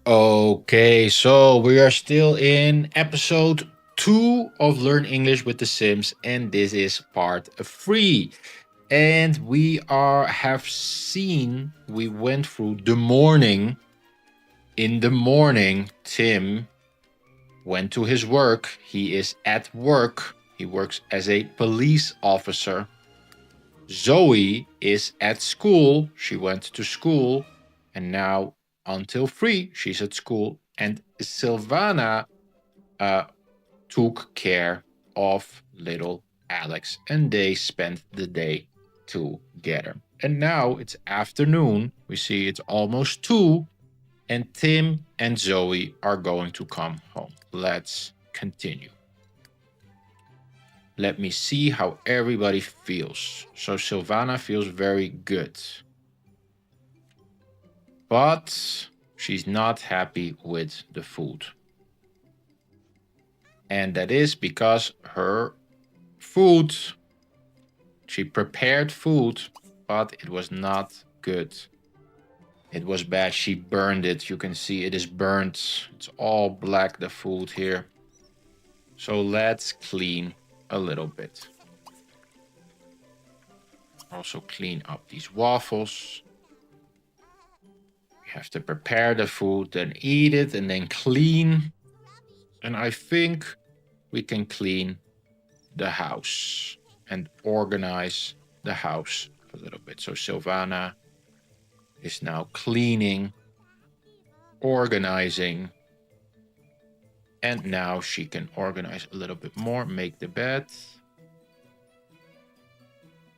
Okay, so we are still in episode 2 of Learn English with the Sims, and this is part 3. And we went through the morning. In the morning, Tim went to his work. He is at work. He works as a police officer. Zoe is at school. She went to school, and now until 3, she's at school. And Silvana uh, took care of little Alex, and they spent the day together. And now it's afternoon. We see it's almost 2, and Tim and Zoe are going to come home. Let's continue. Let me see how everybody feels. So Silvana feels very good. But she's not happy with the food. And that is because her food, she prepared food, but it was not good. It was bad. She burned it. You can see it is burnt. It's all black, the food here. So let's clean a little bit. Also clean up these waffles. You have to prepare the food, then eat it, and then clean. And I think we can clean the house and organize the house a little bit. So Silvana is now cleaning, organizing, and now she can organize a little bit more, make the bed.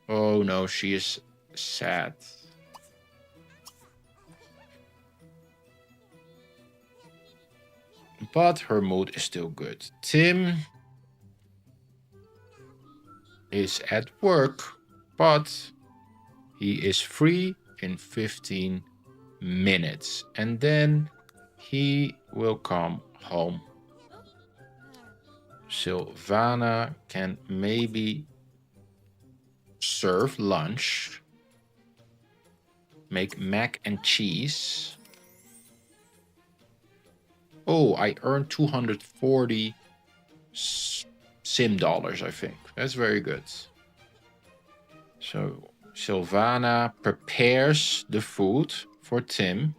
Oh no, she is sad. But her mood is still good. Tim is at work, but he is free in 15 minutes. And then he will come home. Silvana can maybe serve lunch, make mac and cheese. Oh, I earned 240 sim dollars, I think. That's very good. So Silvana prepares the food for Tim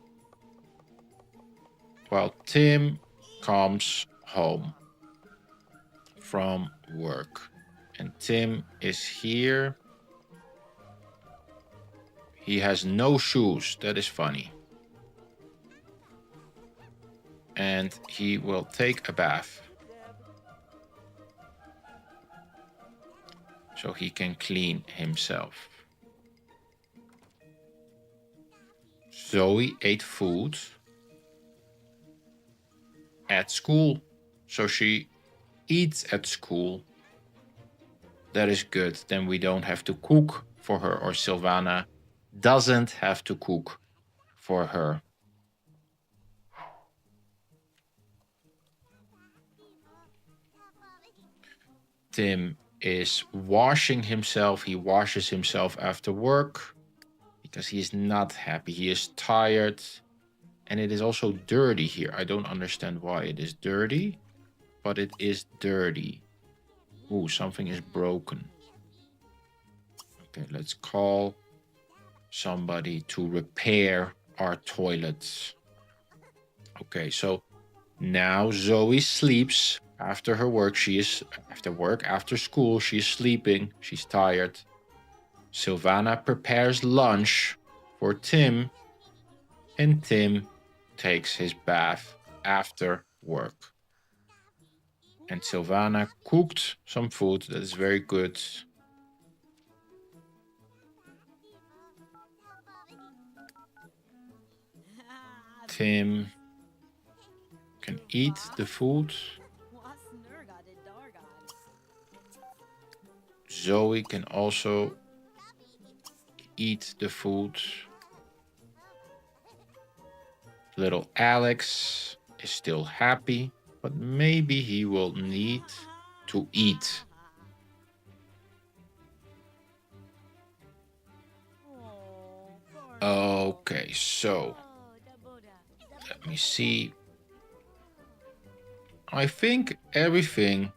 while Tim comes home from work. And Tim is here. He has no shoes. That is funny. And he will take a bath so he can clean himself. Zoe ate food at school, so she eats at school. That is good. Then we don't have to cook for her, or Silvana doesn't have to cook for her. Tim is washing himself. He washes himself after work because he is not happy. He is tired. And it is also dirty here. I don't understand why it is dirty, but it is dirty. Ooh, something is broken. Okay, let's call somebody to repair our toilets. Okay, so now Zoe sleeps after her work. After school, she is sleeping. She's tired. Silvana prepares lunch for Tim, and Tim takes his bath after work. And Silvana cooked some food that is very good. Tim can eat the food. Zoe can also eat the food. Little Alex is still happy, but maybe he will need to eat. Okay, so Let me see. I think everything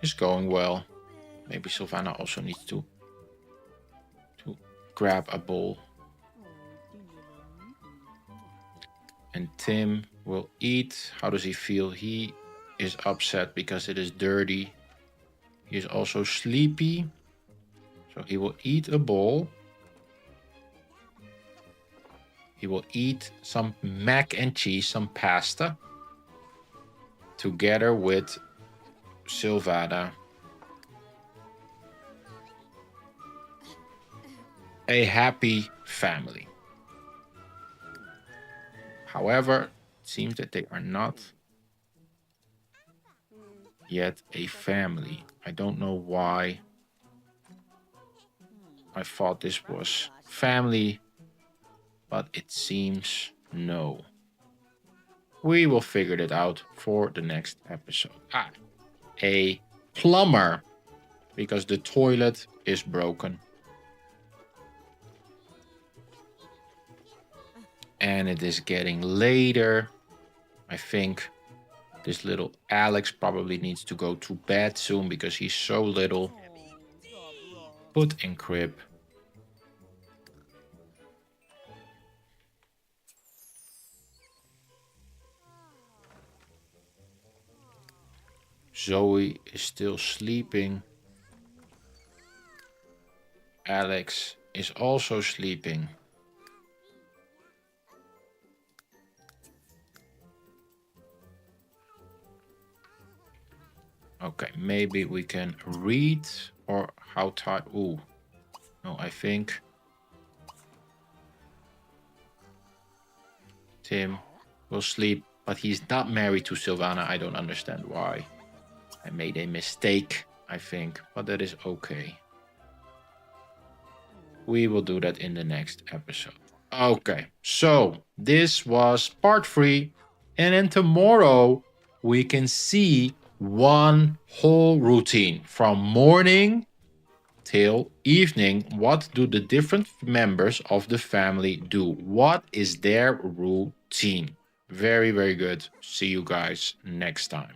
is going well. Maybe Silvana also needs to grab a bowl. And Tim will eat. How does he feel? He is upset because it is dirty. He is also sleepy. So he will eat a bowl. He will eat some mac and cheese, some pasta, together with Silvana. A happy family. However, it seems that they are not yet a family. I don't know why I thought this was family, but it seems no. We will figure it out for the next episode. A plumber, because the toilet is broken. And it is getting later. I think this little Alex probably needs to go to bed soon because he's so little. Put in crib. Zoe is still sleeping. Alex is also sleeping. Okay, maybe we can read or how tired. Ooh, no, I think Tim will sleep, but he's not married to Silvana. I don't understand why. I made a mistake, I think, but that is okay. We will do that in the next episode. Okay, so this was part 3. And then tomorrow we can see one whole routine from morning till evening. What do the different members of the family do? What is their routine? Very, very good. See you guys next time.